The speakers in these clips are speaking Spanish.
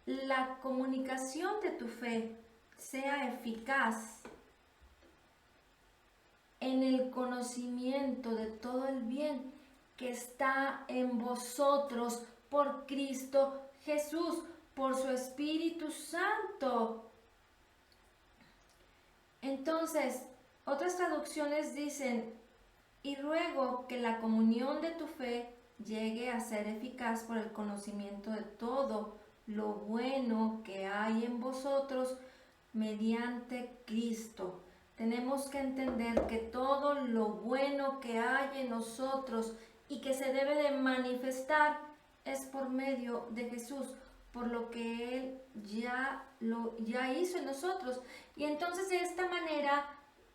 la comunicación de tu fe sea eficaz en el conocimiento de todo el bien que está en vosotros por Cristo Jesús, por su Espíritu Santo. Entonces, otras traducciones dicen, y ruego que la comunión de tu fe llegue a ser eficaz por el conocimiento de todo lo bueno que hay en vosotros mediante Cristo. Tenemos que entender que todo lo bueno que hay en nosotros y que se debe de manifestar es por medio de Jesús, por lo que Él ya hizo en nosotros. Y entonces de esta manera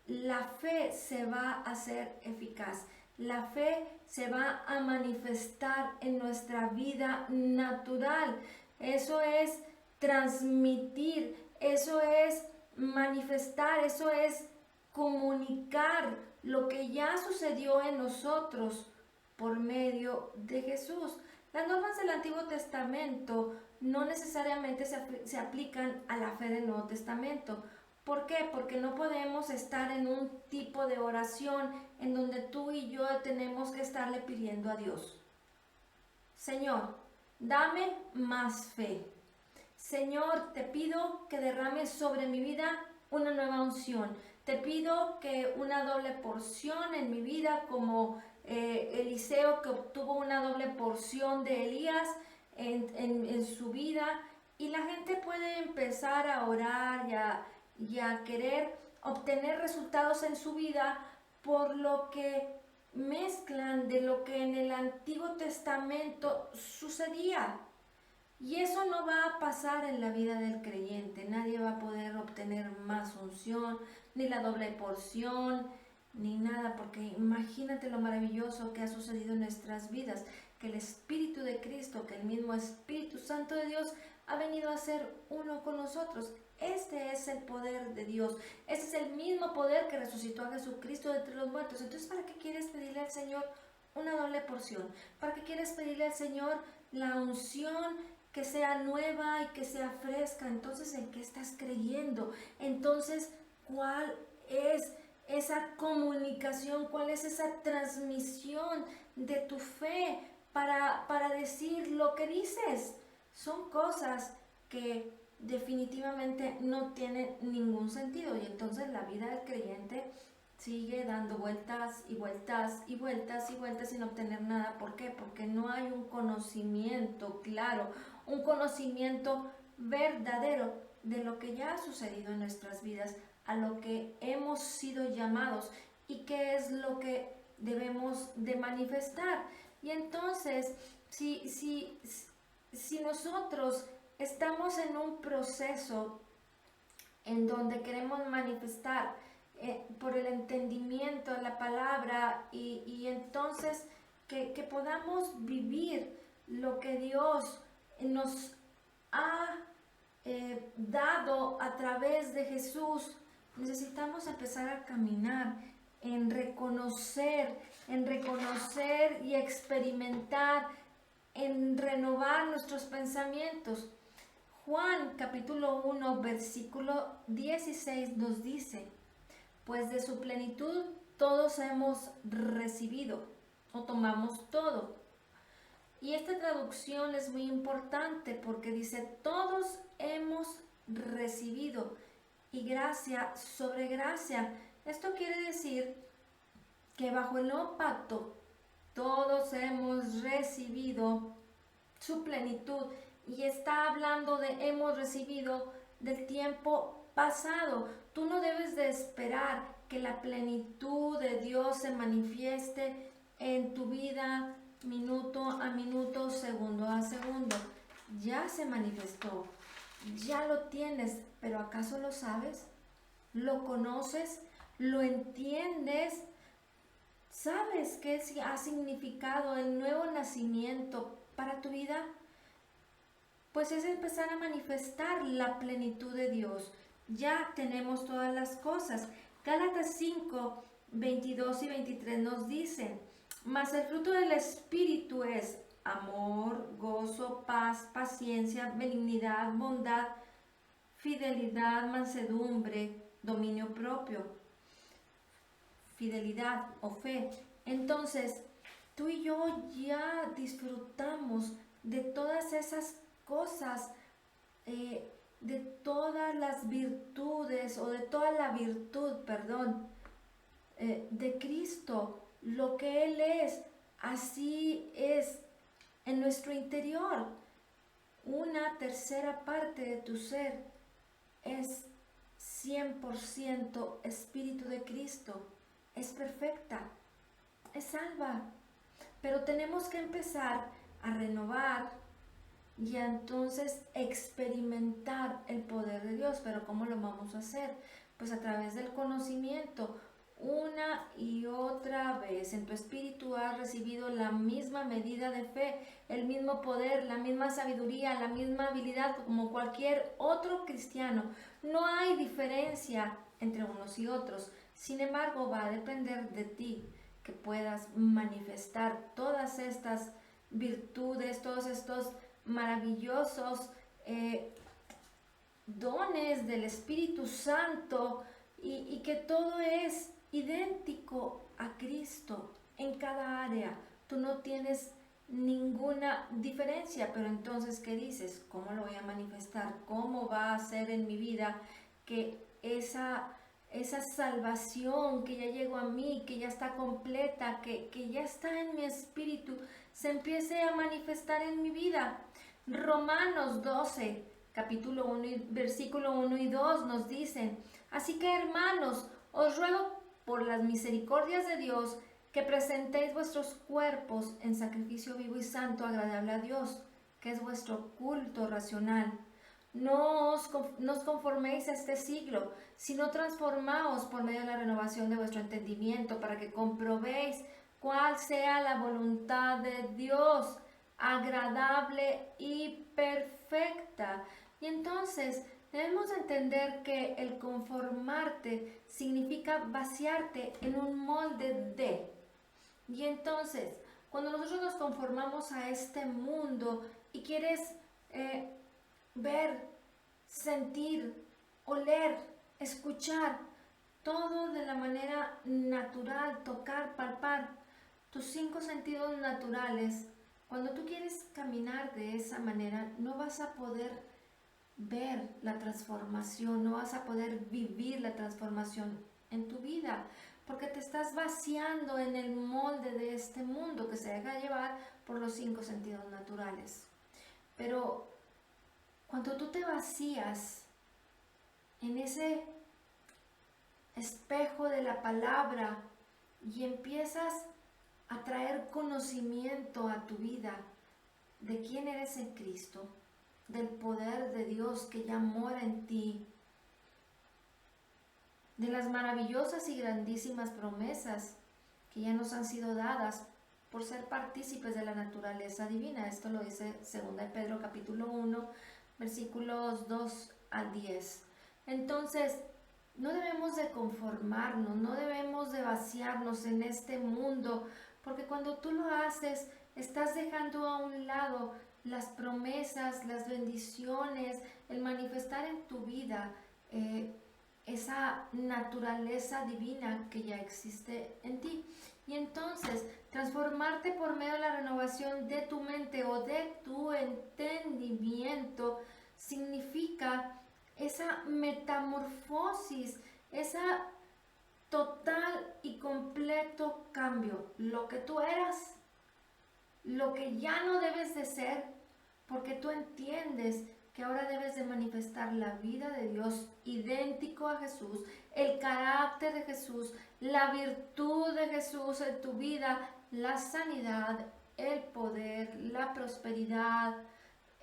la fe se va a hacer eficaz. La fe se va a manifestar en nuestra vida natural. Eso es transmitir, eso es manifestar, eso es comunicar lo que ya sucedió en nosotros por medio de Jesús. Las normas del Antiguo Testamento no necesariamente se aplican a la fe del Nuevo Testamento. ¿Por qué? Porque no podemos estar en un tipo de oración en donde tú y yo tenemos que estarle pidiendo a Dios: Señor, dame más fe. Señor, te pido que derrames sobre mi vida una nueva unción. Te pido que una doble porción en mi vida, como Eliseo, que obtuvo una doble porción de Elías en su vida. Y la gente puede empezar a orar y a querer obtener resultados en su vida por lo que mezclan de lo que en el Antiguo Testamento sucedía. Y eso no va a pasar en la vida del creyente. Nadie va a poder obtener más unción, ni la doble porción, ni nada, porque imagínate lo maravilloso que ha sucedido en nuestras vidas, que el Espíritu de Cristo, que el mismo Espíritu Santo de Dios ha venido a ser uno con nosotros. Este es el poder de Dios. Este es el mismo poder que resucitó a Jesucristo de entre los muertos. Entonces, ¿para qué quieres pedirle al Señor una doble porción? ¿Para qué quieres pedirle al Señor la unción que sea nueva y que sea fresca? Entonces, ¿en qué estás creyendo? Entonces, ¿cuál es esa comunicación? ¿Cuál es esa transmisión de tu fe para decir lo que dices? Son cosas que definitivamente no tienen ningún sentido, y entonces la vida del creyente sigue dando vueltas y vueltas y vueltas y vueltas sin obtener nada. ¿Por qué? Porque no hay un conocimiento claro, un conocimiento verdadero de lo que ya ha sucedido en nuestras vidas, a lo que hemos sido llamados y qué es lo que debemos de manifestar. Y entonces, si nosotros estamos en un proceso en donde queremos manifestar por el entendimiento de la palabra, y entonces que podamos vivir lo que Dios nos ha dado a través de Jesús, necesitamos empezar a caminar en reconocer y experimentar, en renovar nuestros pensamientos. Juan capítulo 1 versículo 16 nos dice: pues de su plenitud todos hemos recibido, o tomamos todo. Y esta traducción es muy importante porque dice: todos hemos recibido, y gracia sobre gracia. Esto quiere decir que bajo el nuevo pacto todos hemos recibido su plenitud, y está hablando de hemos recibido del tiempo pasado. Tú no debes de esperar que la plenitud de Dios se manifieste en tu vida minuto a minuto, segundo a segundo. Ya se manifestó, ya lo tienes, pero ¿acaso lo sabes? ¿Lo conoces? ¿Lo entiendes? ¿Sabes qué ha significado el nuevo nacimiento para tu vida? Pues es empezar a manifestar la plenitud de Dios. Ya tenemos todas las cosas. Gálatas 5, 22 y 23 nos dicen: mas el fruto del Espíritu es amor, gozo, paz, paciencia, benignidad, bondad, fidelidad, mansedumbre, dominio propio, fidelidad o fe. Entonces, tú y yo ya disfrutamos de todas esas cosas, de todas las virtudes o de toda la virtud, perdón, de Cristo. Lo que Él es, así es en nuestro interior. Una tercera parte de tu ser es 100% Espíritu de Cristo. Es perfecta, es salva. Pero tenemos que empezar a renovar y a entonces experimentar el poder de Dios. Pero ¿cómo lo vamos a hacer? Pues a través del conocimiento. Una y otra vez en tu espíritu has recibido la misma medida de fe, el mismo poder, la misma sabiduría, la misma habilidad como cualquier otro cristiano. No hay diferencia entre unos y otros. Sin embargo, va a depender de ti que puedas manifestar todas estas virtudes, todos estos maravillosos dones del Espíritu Santo y que todo es idéntico a Cristo en cada área. Tú no tienes ninguna diferencia, pero entonces, ¿qué dices? ¿Cómo lo voy a manifestar? ¿Cómo va a ser en mi vida que esa salvación que ya llegó a mí, que ya está completa, que ya está en mi espíritu, se empiece a manifestar en mi vida? Romanos 12, capítulo 1, versículo 1 y 2 nos dicen: así que, hermanos, os ruego por las misericordias de Dios que presentéis vuestros cuerpos en sacrificio vivo y santo, agradable a Dios, que es vuestro culto racional. No os conforméis a este siglo, sino transformaos por medio de la renovación de vuestro entendimiento, para que comprobéis cuál sea la voluntad de Dios, agradable y perfecta. Y entonces debemos entender que el conformarte significa vaciarte en un molde de. Y entonces, cuando nosotros nos conformamos a este mundo y quieres ver, sentir, oler, escuchar, todo de la manera natural, tocar, palpar, tus 5 sentidos naturales, cuando tú quieres caminar de esa manera, no vas a poder ver la transformación, no vas a poder vivir la transformación en tu vida, porque te estás vaciando en el molde de este mundo que se deja llevar por los 5 sentidos naturales. Pero cuando tú te vacías en ese espejo de la palabra y empiezas a traer conocimiento a tu vida de quién eres en Cristo, del poder de Dios que ya mora en ti, de las maravillosas y grandísimas promesas que ya nos han sido dadas por ser partícipes de la naturaleza divina. Esto lo dice 2 Pedro capítulo 1, versículos 2 al 10. Entonces, no debemos de conformarnos, no debemos de vaciarnos en este mundo, porque cuando tú lo haces, estás dejando a un lado las promesas, las bendiciones, el manifestar en tu vida esa naturaleza divina que ya existe en ti. Y entonces, transformarte por medio de la renovación de tu mente o de tu entendimiento significa esa metamorfosis, esa total y completo cambio. Lo que tú eras, lo que ya no debes de ser, porque tú entiendes que ahora debes de manifestar la vida de Dios idéntico a Jesús, el carácter de Jesús, la virtud de Jesús en tu vida, la sanidad, el poder, la prosperidad,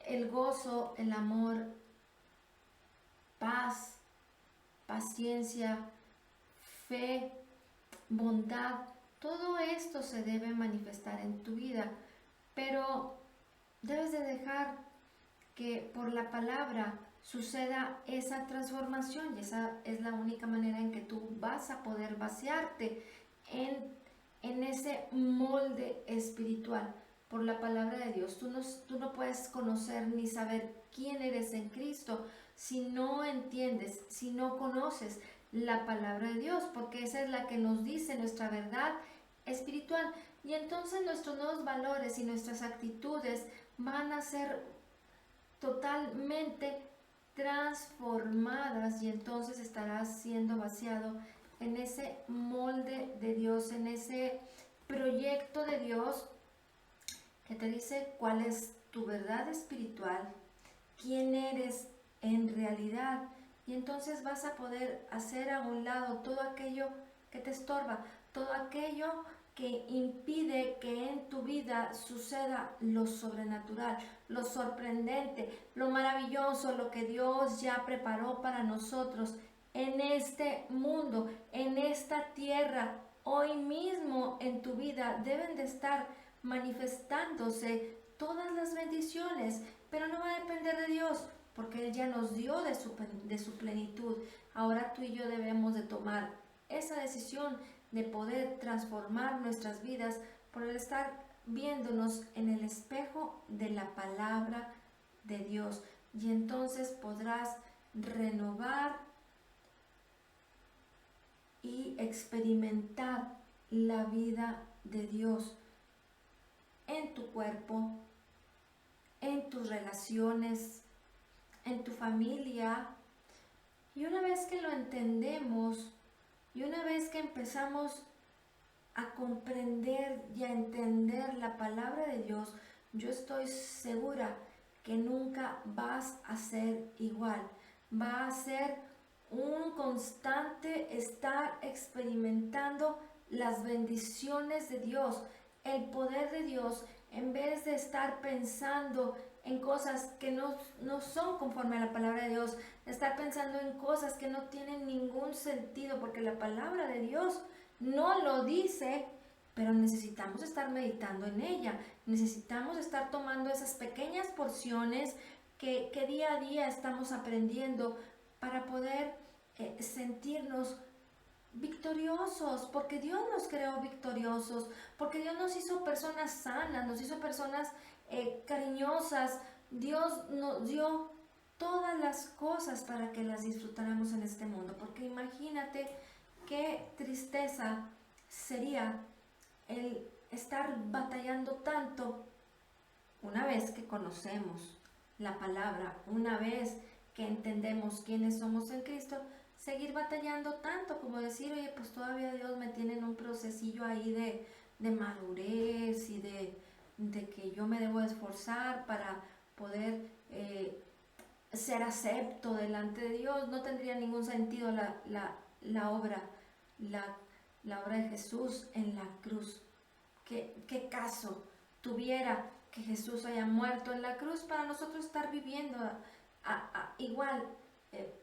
el gozo, el amor, paz, paciencia, fe, bondad. Todo esto se debe manifestar en tu vida, pero debes de dejar que por la palabra suceda esa transformación, y esa es la única manera en que tú vas a poder vaciarte en ese molde espiritual, por la palabra de Dios. Tú no puedes conocer ni saber quién eres en Cristo si no entiendes, si no conoces la palabra de Dios, porque esa es la que nos dice nuestra verdad espiritual. Y entonces nuestros nuevos valores y nuestras actitudes van a ser totalmente transformadas, y entonces estarás siendo vaciado en ese molde de Dios, en ese proyecto de Dios que te dice cuál es tu verdad espiritual, quién eres en realidad. Y entonces vas a poder hacer a un lado todo aquello que te estorba, todo aquello que impide que en tu vida suceda lo sobrenatural, lo sorprendente, lo maravilloso, lo que Dios ya preparó para nosotros en este mundo, en esta tierra. Hoy mismo en tu vida deben de estar manifestándose todas las bendiciones, pero no va a depender de Dios, porque Él ya nos dio de su plenitud. Ahora tú y yo debemos de tomar esa decisión de poder transformar nuestras vidas por el estar viéndonos en el espejo de la palabra de Dios. Y entonces podrás renovar y experimentar la vida de Dios en tu cuerpo, en tus relaciones, en tu familia. Y una vez que lo entendemos, y una vez que empezamos a comprender y a entender la palabra de Dios, yo estoy segura que nunca vas a ser igual. Va a ser un constante estar experimentando las bendiciones de Dios, el poder de Dios, en vez de estar pensando en cosas que no son conforme a la palabra de Dios, de estar pensando en cosas que no tienen ningún sentido, porque la palabra de Dios no lo dice, pero necesitamos estar meditando en ella, necesitamos estar tomando esas pequeñas porciones que día a día estamos aprendiendo para poder sentirnos victoriosos, porque Dios nos creó victoriosos, porque Dios nos hizo personas sanas, nos hizo personas cariñosas. Dios nos dio todas las cosas para que las disfrutáramos en este mundo, porque imagínate qué tristeza sería el estar batallando tanto una vez que conocemos la palabra, una vez que entendemos quiénes somos en Cristo, seguir batallando tanto como decir, oye, pues todavía Dios me tiene en un procesillo ahí de madurez y de que yo me debo esforzar para poder ser acepto delante de Dios. No tendría ningún sentido la obra, la obra de Jesús en la cruz. ¿Qué caso tuviera que Jesús haya muerto en la cruz para nosotros estar viviendo igual,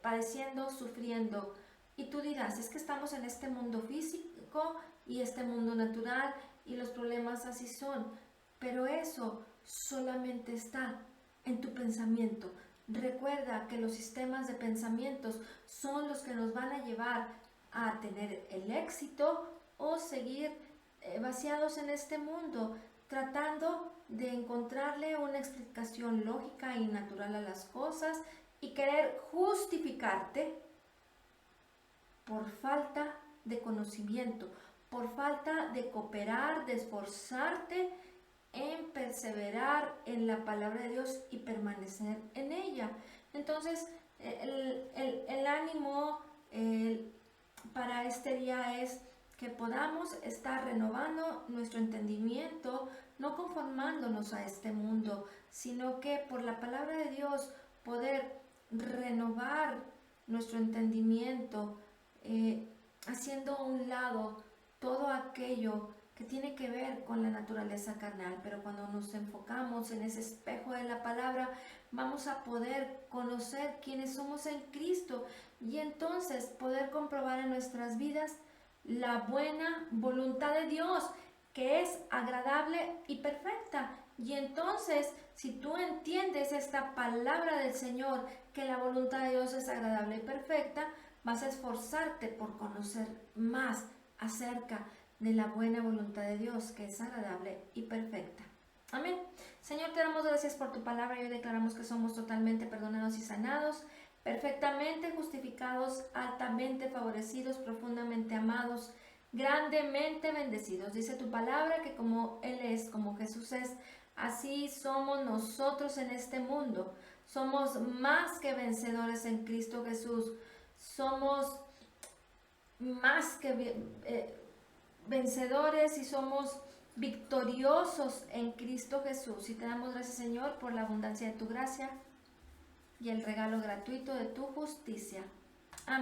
padeciendo, sufriendo? Y tú dirás, es que estamos en este mundo físico y este mundo natural y los problemas así son, pero eso solamente está en tu pensamiento. Recuerda que los sistemas de pensamientos son los que nos van a llevar a tener el éxito o seguir vaciados en este mundo, tratando de encontrarle una explicación lógica y natural a las cosas y querer justificarte por falta de conocimiento, por falta de cooperar, de esforzarte en perseverar en la palabra de Dios y permanecer en ella. Entonces, el ánimo para este día es que podamos estar renovando nuestro entendimiento, no conformándonos a este mundo, sino que por la palabra de Dios poder renovar nuestro entendimiento, haciendo a un lado todo aquello que tiene que ver con la naturaleza carnal. Pero cuando nos enfocamos en ese espejo de la palabra, vamos a poder conocer quiénes somos en Cristo y entonces poder comprobar en nuestras vidas la buena voluntad de Dios, que es agradable y perfecta. Y entonces, si tú entiendes esta palabra del Señor, que la voluntad de Dios es agradable y perfecta, vas a esforzarte por conocer más acerca de la buena voluntad de Dios, que es agradable y perfecta. Amén. Señor, te damos gracias por tu palabra y hoy declaramos que somos totalmente perdonados y sanados, perfectamente justificados, altamente favorecidos, profundamente amados, grandemente bendecidos. Dice tu palabra que como Él es, como Jesús es, así somos nosotros en este mundo. Somos más que vencedores en Cristo Jesús. Somos más que vencedores y somos victoriosos en Cristo Jesús. Y te damos gracias, Señor, por la abundancia de tu gracia y el regalo gratuito de tu justicia.